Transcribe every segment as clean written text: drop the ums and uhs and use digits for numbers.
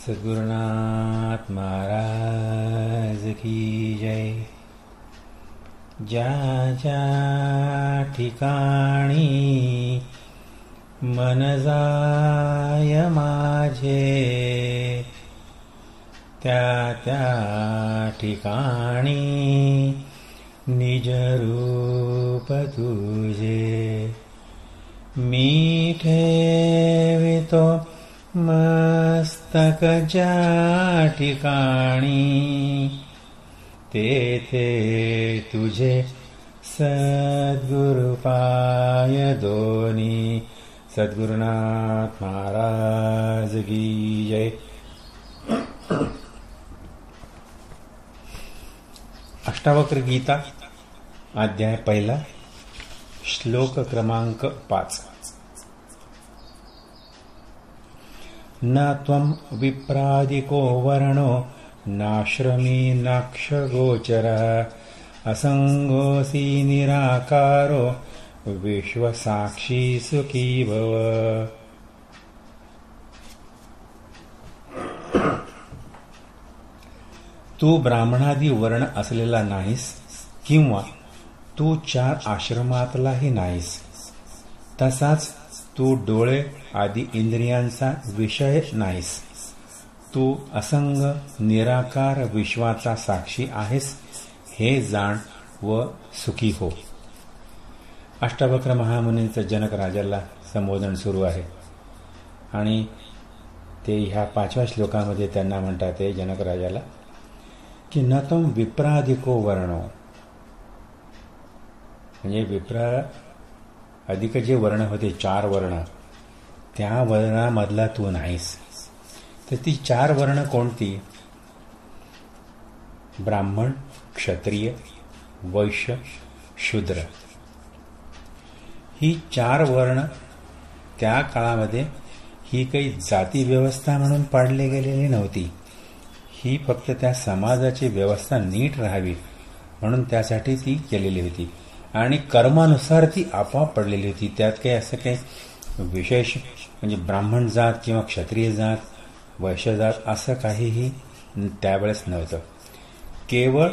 सद्गुरुनाथ महाराज की जय। ज्या ज्या ठिकाणी मन जाय माझे, त्या त्या ठिकाणी निज रूप तुझे। मी ठेवितो मस्तक ज्या ठिकाणी, तेथे तुझे सद्गुरुपाय दोनी। सद्गुरुनाथ महाराज की जय। अष्टावक्र गीता अध्याय पहिला, श्लोक क्रमांक 5। न त्वं विप्रादिको वर्णो नाश्रमी नाक्षगोचरः, असंगोऽसि निराकारो विश्वसाक्षी सुखी भव। तू ब्राह्मणादी वर्ण असलेला नाहीस किंवा तू 4 आश्रमातलाही नाहीस, तसाच तू डोळे आदी इंद्रियांचा विषय नाहीस। तू असंग निराकार विश्वाचा साक्षी आहेस, हे जाण व सुखी हो। अष्टावक्र महामुनींचं जनक राजाला संबोधन सुरू आहे आणि ते ह्या 5व्या श्लोकामध्ये त्यांना म्हणतात, ते जनक राजाला की न तम विप्राधिको वर्णो, म्हणजे विप्रा अधिक जे वर्ण होते 4 वर्ण, त्या वर्णामधला तू नाहीस। तर ती 4 वर्ण कोणती? ब्राह्मण, क्षत्रिय, वैश्य, शूद्र। ही 4 वर्ण त्या काळामध्ये ही काही जाती व्यवस्था म्हणून पाडली गेलेली नव्हती, ही फक्त त्या समाजाची व्यवस्था नीट राहावी म्हणून त्यासाठी ती केलेली होती आणि कर्मानुसार ती आपोआप पडलेली होती। त्यात काही असं काही विशेष म्हणजे ब्राह्मण जात किंवा क्षत्रिय जात, वैश्य जात असं काहीही त्यावेळेस नव्हतं। केवळ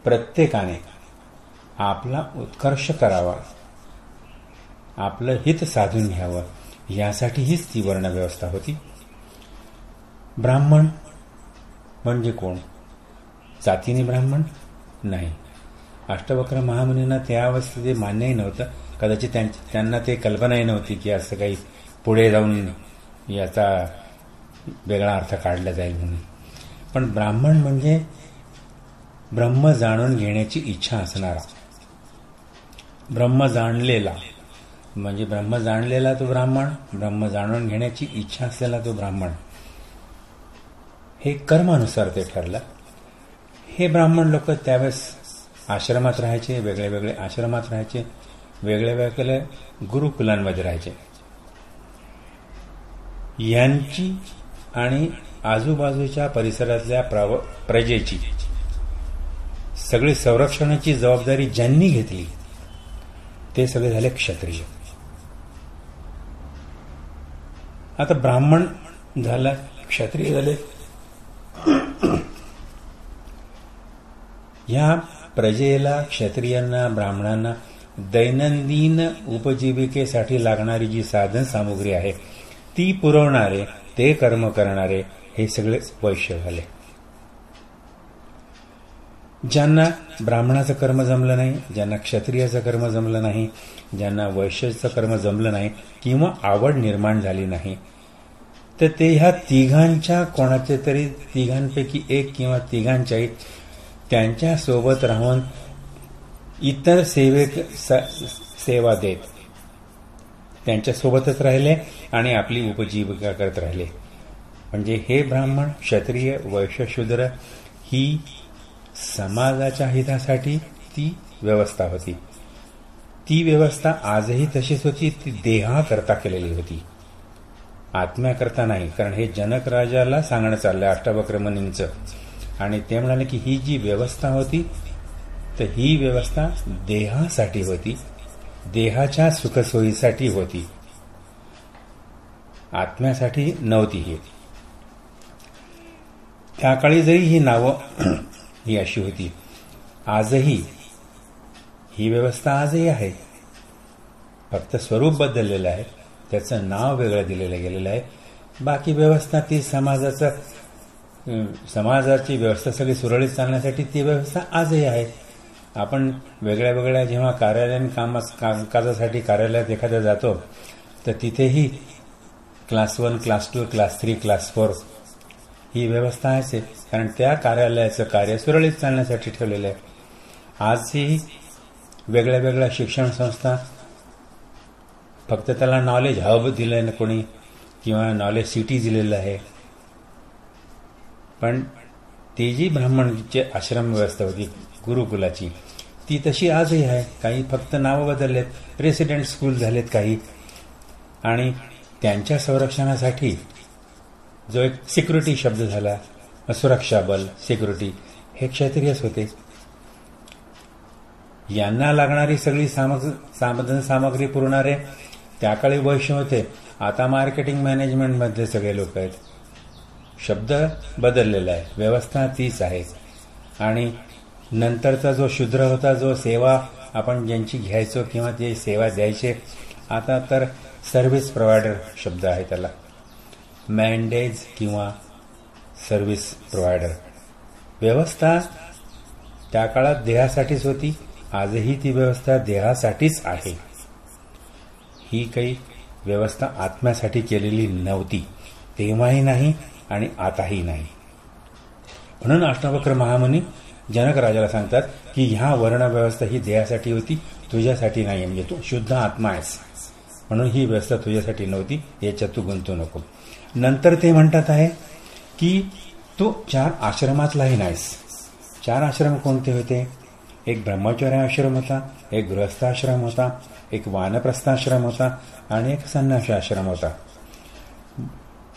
प्रत्येकाने आपला उत्कर्ष करावा, आपलं हित साधून घ्यावं, यासाठी हीच ती वर्णव्यवस्था होती। ब्राह्मण म्हणजे कोण? जातीने ब्राह्मण नाही। अष्टावक्र महामुनींना त्या अवस्थेत मान्यही नव्हतं, कदाचित त्यांना ते कल्पनाही नव्हती की असं काही पुढे जाऊन याचा वेगळा अर्थ काढला जाईल म्हणून। पण ब्राह्मण म्हणजे ब्रह्म जाणून घेण्याची इच्छा असणारा, ब्रह्म जाणलेला, म्हणजे ब्रह्म जाणलेला तो ब्राह्मण, ब्रह्म जाणून घेण्याची इच्छा असलेला तो ब्राह्मण। हे कर्मानुसार ते ठरलं। हे ब्राह्मण लोक त्यावेळेस आश्रमात राहायचे, वेगळे वेगळे आश्रमात राहायचे, वेगळे वेगळे गुरुकुलांमध्ये राहायचे। यांची आणि आजूबाजूच्या परिसरातल्या प्रजेची सगळी संरक्षणाची जबाबदारी ज्यांनी घेतली ते सगळे झाले क्षत्रिय। आता ब्राह्मण झाला, क्षत्रिय झाले, या प्रजेला, क्षत्रियांना, ब्राह्मणांना दैनंदिन उपजीविकेसाठी लागणारी जी साधन सामुग्री आहे ती पुरवणारे, ते कर्म करणारे हे सगळे वैश्य झाले। ज्यांना ब्राह्मणाचं कर्म जमलं नाही, ज्यांना क्षत्रियाचं कर्म जमलं नाही, ज्यांना वैश्याचं कर्म जमलं नाही किंवा आवड निर्माण झाली नाही, तर ते ह्या तिघांच्या कोणाचे तरी तिघांपैकी एक किंवा तिघांच्याही त्यांच्या सोबत राहून इतर सेवा देत त्यांच्या सोबतच राहिले आणि आपली उपजीविका करत राहिले। म्हणजे हे ब्राह्मण, क्षत्रिय, वैश्य, शूद्र ही समाजाच्या हितासाठी ती व्यवस्था होती। ती व्यवस्था आजही तशीच होती, ती देहाकरता केलेली होती, आत्म्याकरता नाही। कारण हे जनक राजाला सांगणं चाललंय अष्टावक्र मुनींचं, आणि ते म्हणाले की ही जी व्यवस्था होती तर ही व्यवस्था देहासाठी होती, देहाच्या सुखसोयीसाठी होती, आत्म्यासाठी नव्हती ही। त्या काळी जरी ही नावं ही अशी होती, आजही ही व्यवस्था आजही आहे, फक्त स्वरूप बदललेलं आहे, त्याचं नाव वेगळं दिलेलं गेलेलं आहे. बाकी व्यवस्था ती समाजाची व्यवस्था सगळी सुरळीत चालण्यासाठी ती व्यवस्था आजही आहे. आपण वेगळ्या वेगळ्या जेव्हा कार्यालयीन कामकाजासाठी कार्यालयात एखाद्या जातो तर तिथेही क्लास 1, क्लास 2, क्लास 3, क्लास 4 ही व्यवस्था आहे, कारण त्या कार्यालयाचं कार्य सुरळीत चालण्यासाठी ठेवलेलं आहे. आजही वेगळ्या वेगळ्या शिक्षण संस्था फक्त त्याला नॉलेज हब दिलं ना कोणी, किंवा नॉलेज सिटी दिलेलं आहे, पण ती जी ब्राह्मणची आश्रम व्यवस्था होती गुरुकुलाची, ती तशी आजही आहे. काही फक्त नावं बदललेत, रेसिडेंट स्कूल झालेत काही, आणि त्यांच्या संरक्षणासाठी जो एक सिक्युरिटी शब्द झाला, सुरक्षा बल, सिक्युरिटी, हे क्षत्रियच होते. यांना लागणारी सगळी साधन सामग्री पुरवणारे त्या काळी वैश्य होते. आता मार्केटिंग मॅनेजमेंटमध्ये सगळे लोक आहेत. शब्द बदललेला आहे, व्यवस्था तीच आहे. आणि नंतरचा जो शूद्र होता, जो सेवा आपण ज्यांची घ्यायचो किंवा जे सेवा द्यायचे, आता तर सर्व्हिस प्रोव्हायडर शब्द आहे त्याला, मॅन्डेज किंवा सर्व्हिस प्रोव्हायडर. व्यवस्था त्या काळात देहासाठीच होती, आजही ती व्यवस्था देहासाठीच आहे. ही काही व्यवस्था आत्म्यासाठी केलेली नव्हती, तेव्हाही नाही आणि आताही नाही. म्हणून अष्टावक्र महामुनी जनक राजाला सांगतात की ह्या वर्ण व्यवस्था ही देहासाठी होती, तुझ्यासाठी नाही. म्हणजे तू शुद्ध आत्मा आहेस, म्हणून ही व्यवस्था तुझ्यासाठी नव्हती, याच्यात तू गुंतू नको. नंतर ते म्हणतात आहे की तू 4 आश्रमातलाही नाहीस. 4 आश्रम कोणते होते? एक ब्रह्मचर्य आश्रम होता, एक गृहस्थाश्रम होता, एक वानप्रस्थाश्रम होता आणि एक संन्यासी आश्रम होता.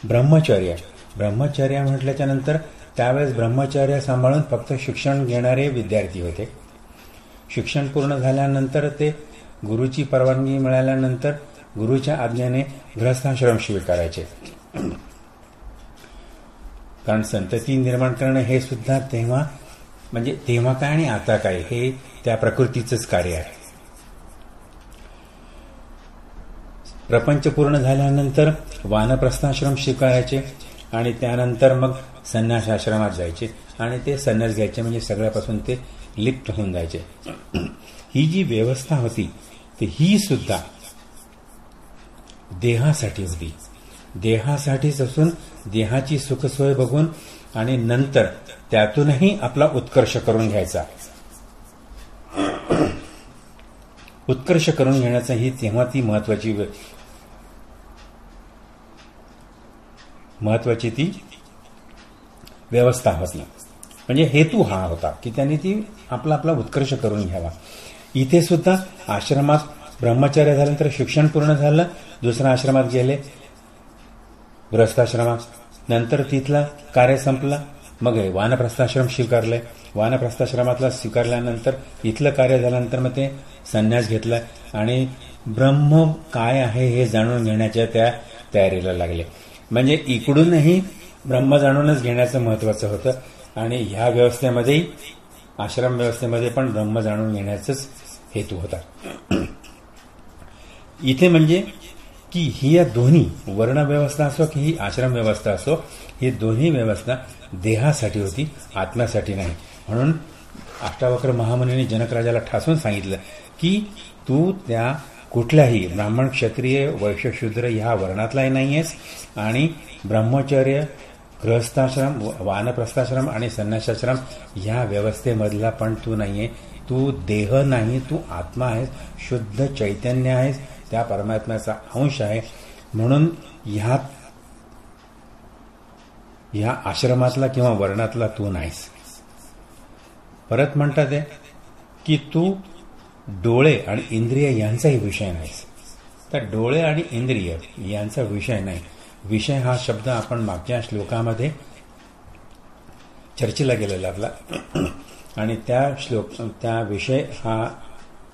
ब्रह्मचर्य म्हटल्याच्या नंतर त्यावेळेस ब्रह्मचर्य सांभाळून फक्त शिक्षण घेणारे विद्यार्थी होते. शिक्षण पूर्ण झाल्यानंतर ते गुरुची परवानगी मिळाल्यानंतर गुरुच्या आज्ञेने गृहस्थाश्रम स्वीकारायचे. कारण संतती निर्माण करणं हे सुद्धा तेव्हा काय आणि आता काय, हे त्या प्रकृतीचंच कार्य आहे. प्रपंच पूर्ण झाल्यानंतर वानप्रस्थाश्रम स्वीकारायचे आणि त्यानंतर मग संन्यास आश्रमात जायचे आणि ते संन्यास घ्यायचे, म्हणजे सगळ्यापासून ते लिप्त होऊन जायचे. ही जी व्यवस्था होती ती ही सुद्धा देहासाठी होती. देहासाठीच असून देहाची सुखसोय बघून आणि नंतर त्यातूनही आपला उत्कर्ष करून घ्यायचा. उत्कर्ष करून घेण्याचा ही तेव्हा ती महत्वाची ती व्यवस्था होती. म्हणजे हेतू हा होता की त्यांनी ती आपला उत्कर्ष करून घ्यावा. इथे सुद्धा आश्रमात ब्रह्मचर्य झाल्यानंतर शिक्षण पूर्ण झालं, दुसऱ्या आश्रमात गेले, गृहस्थाश्रमात, नंतर तिथलं कार्य संपलं, मग वानप्रस्थाश्रम स्वीकारलंय. वानप्रस्थाश्रमातला स्वीकारल्यानंतर इथलं कार्य झाल्यानंतर मग ते संन्यास घेतला आणि ब्रह्म काय आहे हे जाणून घेण्याच्या त्या तयारीला लागले. म्हणजे इकडूनही ब्रह्म जाणूनच घेण्याचं महत्वाचं होतं आणि ह्या व्यवस्थेमध्येही, आश्रम व्यवस्थेमध्ये पण ब्रह्म जाणून घेण्याचाच हेतू होता. इथे म्हणजे की ही या दोन्ही वर्ण व्यवस्था असो की ही आश्रम व्यवस्था असो, ही दोन्ही व्यवस्था देहासाठी होती, आत्म्यासाठी नाही. म्हणून अष्टावक्र महामुनीने जनक राजाला ठासून सांगितलं की तू त्या कुठल्याही ब्राह्मण, क्षत्रिय, वैश्य, शूद्र ह्या वर्णातलाही नाहीयेस आणि ब्रह्मचर्य, गृहस्थाश्रम, वानप्रस्थाश्रम आणि संन्यासाश्रम ह्या व्यवस्थेमधला पण तू नाहीये. तू देह नाही, तू आत्मा आहेस, शुद्ध चैतन्य आहेस, त्या परमात्म्याचा अंश आहे. म्हणून ह्या आश्रमातला किंवा वर्णातला तू नाहीस. परत म्हणतात आहे की तू डोळे आणि इंद्रिय यांचाही विषय नाहीस. तर डोळे आणि इंद्रिय यांचा विषय नाही. विषय हा शब्द आपण मागच्या श्लोकामध्ये चर्चेला गेलेला आपला आणि त्या विषय हा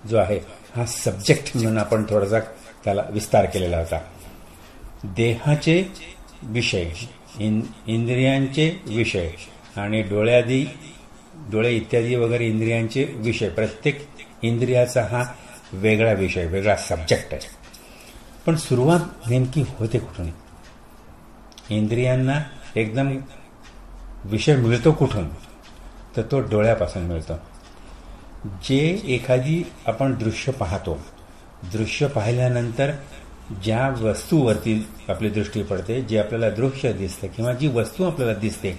जो आहे हा सब्जेक्ट म्हणून आपण थोडासा त्याला विस्तार केलेला होता. देहाचे विषय, इंद्रियांचे विषय आणि डोळे इत्यादी वगैरे इंद्रियांचे विषय, प्रत्येक इंद्रियाचा हा वेगळा विषय, वेगळा सब्जेक्ट आहे. पण सुरुवात नेमकी होते कुठून? इंद्रियांना एकदम विषय मिळतो कुठून? तर तो डोळ्यापासून मिळतो. जे एखादी आपण दृश्य पाहतो, दृश्य पाहिल्यानंतर ज्या वस्तूवरती आपली दृष्टी पडते, जे आपल्याला दृश्य दिसतं किंवा जी वस्तू आपल्याला दिसते,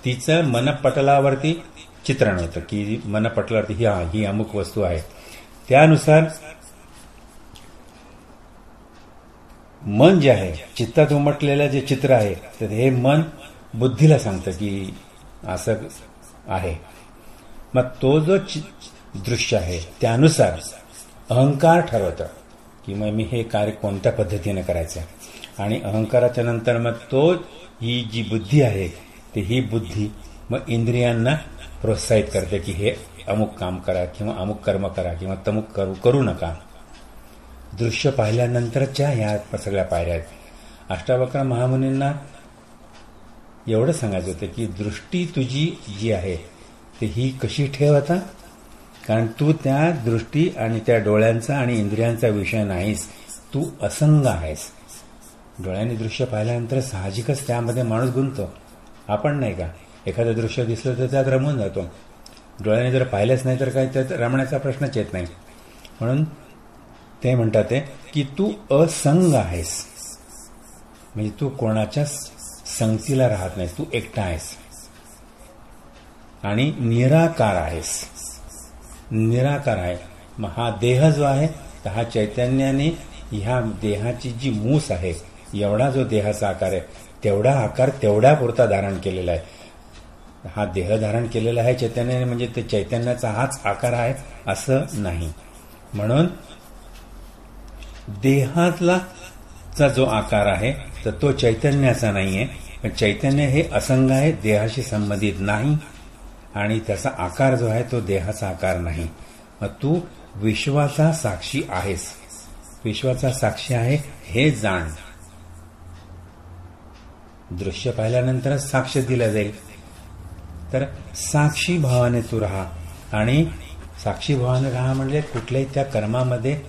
तिचं मनपटलावरती चित्रण होतं की मनपटलावरती ही अमुक वस्तू आहे. त्यानुसार मन जे आहे, चित्तात उमटलेलं जे चित्र आहे, तर हे मन बुद्धीला सांगतं की असं आहे. मग तो जो दृश्य आहे त्यानुसार अहंकार ठरवतं की मग मी हे कार्य कोणत्या पद्धतीने करायचं. आणि अहंकाराच्या नंतर मग ही जी बुद्धी आहे, ती ही बुद्धी मग इंद्रियांना प्रोत्साहित करते की हे अमुक काम करा किंवा अमुक कर्म करा किंवा तमुक करू नका. दृश्य पाहिल्यानंतरच्या ह्या सगळ्या पायऱ्या आहेत. अष्टावक्र महामुनींना एवढं सांगायचं होतं की दृष्टी तुझी जी आहे ती ही कशी ठेव आता, कारण तू त्या दृष्टी आणि त्या डोळ्यांचा आणि इंद्रियांचा विषय नाहीस, तू असंग आहेस. डोळ्यांनी दृश्य पाहिल्यानंतर साहजिकच त्यामध्ये माणूस गुंततो. आपण नाही का, एखादं दृश्य दिसलं तर त्यात रमून जातो. डोळ्याने जर पाहिलंच नाही तर काय, त्यात रमण्याचा प्रश्नच येत नाही. म्हणून ते म्हणतात की तू असंग आहेस, म्हणजे तू कोणाच्या संगतीला राहत नाहीस, तू एकटा आहेस आणि निराकार आहेस. निराकार आहे. मग हा देह जो आहे, तर हा चैतन्याने ह्या देहाची जी मूस आहे, एवढा जो देहाचा आकार आहे, तेवढा आकार तेवढ्या पुरता धारण केलेला आहे. हा देह धारण केलेला आहे चैतन्याने, म्हणजे ते चैतन्याचा हाच आकार आहे असं नाही. म्हणून देहातला जो आकार आहे तर तो चैतन्याचा नाहीये. पण चैतन्य हे असंग आहे, देहाशी संबंधित नाही, आणि त्याचा आकार जो आहे तो देहाचा आकार नाही. मग तू विश्वाचा साक्षी आहेस. विश्वाचा साक्षी आहे हे जाण. दृश्य पाहिल्यानंतरच साक्ष दिलं जाईल. तर साक्षी भावाने तू राहा. आणि साक्षी भावाने राहा म्हणजे कुठल्याही त्या कर्मामध्ये,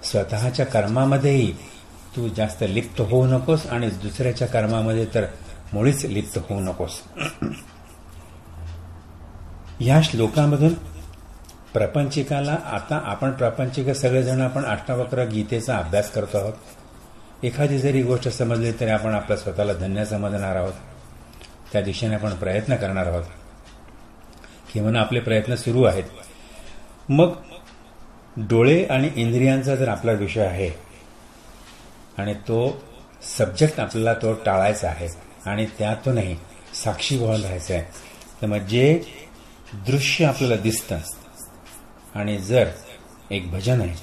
स्वतःच्या कर्मामध्येही तू जास्त लिप्त होऊ नकोस आणि दुसऱ्याच्या कर्मामध्ये तर मुळीच लिप्त होऊ नकोस. या श्लोकामधून प्रपंचिकाला, आता आपण प्रापंचिक सगळेजण आपण अष्टावक्र गीतेचा अभ्यास करतो आहोत. एखादी जरी गोष्ट समजली तरी आपण आपल्या स्वतःला धन्य समजणार आहोत. त्या दिशेने आपण प्रयत्न करणार आहोत किंवा आपले प्रयत्न सुरू आहेत. मग डोळे आणि इंद्रियांचा जर आपला विषय आहे आणि तो सब्जेक्ट आपल्याला तो टाळायचा आहे आणि त्यातूनही साक्षी भाव राहायचं आहे, तर मग जे दृश्य आपल्याला दिसतं, आणि जर एक भजन आहे,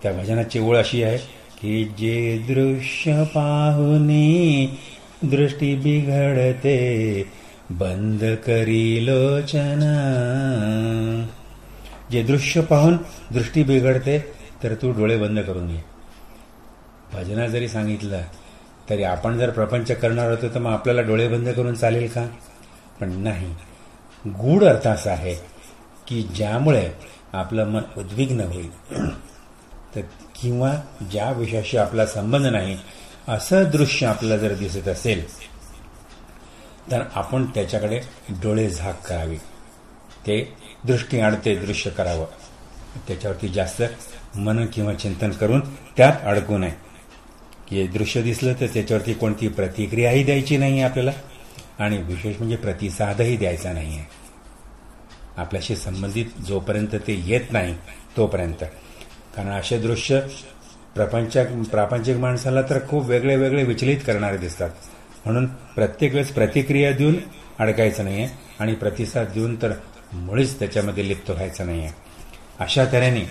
त्या भजनाची ओळ अशी आहे की जे दृश्य पाहुनी दृष्टी बिघडते, बंद करी लोचन. जे दृश्य पाहून दृष्टी बिघडते तर तू डोळे बंद करून घे. भजना जरी सांगितलं तरी आपण जर प्रपंच करणार होतो तर मग आपल्याला डोळे बंद करून चालेल का? पण नाही. गूढ अर्थ असा आहे की ज्यामुळे आपलं मन उद्विग्न होईल, तर किंवा ज्या विषयाशी आपला संबंध नाही असं दृश्य आपल्याला जर दिसत असेल तर आपण त्याच्याकडे डोळे झाक करावी. ते दृष्टी आडते दृश्य करावं. त्याच्यावरती जास्त मन किंवा चिंतन करून त्यात अडकू नये. की दृश्य दिसलं तर त्याच्यावरती कोणती प्रतिक्रियाही द्यायची नाही आपल्याला, आणि विशेष म्हणजे प्रतिसादही द्यायचा नाही आहे आपल्याशी संबंधित जोपर्यंत ते येत नाही तोपर्यंत. कारण असे दृश्य प्रापंचिक माणसाला तर खूप वेगळे वेगळे विचलित करणारे दिसतात. म्हणून प्रत्येक वेळेस प्रतिक्रिया देऊन अडकायचं नाहीये आणि प्रतिसाद देऊन तर मुळीच त्याच्यामध्ये लिप्त व्हायचं नाहीये. अशा तऱ्हेने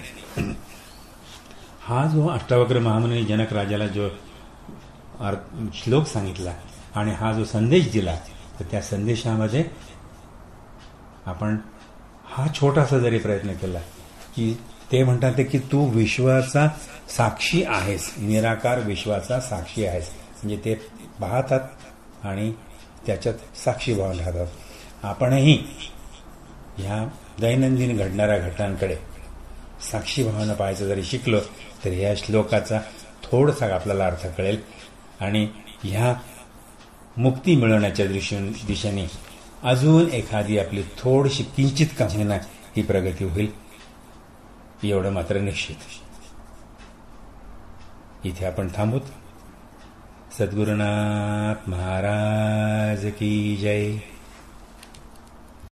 हा जो अष्टावक्र महामुनी जनक राजाला जो श्लोक सांगितला आणि हा जो संदेश दिला, तर त्या संदेशामध्ये आपण हा छोटासा जरी प्रयत्न केला की ते म्हणतात की तू विश्वाचा साक्षी आहेस, निराकार विश्वाचा साक्षी आहेस. म्हणजे ते पाहतात आणि त्याच्यात साक्षी भाव राहतात. आपणही ह्या दैनंदिन घडणाऱ्या घटनांकडे साक्षीभावानं पाहायचं जरी शिकलो तर ह्या श्लोकाचा थोडासा आपल्याला अर्थ कळेल आणि ह्या मुक्ती मिळवण्याच्या दिशेने अजून एखादी आपली थोडीशी किंचित का होईना ही प्रगती होईल, एवढं मात्र निश्चित. इथे आपण थांबूत. सद्गुरुनाथ महाराज की जय.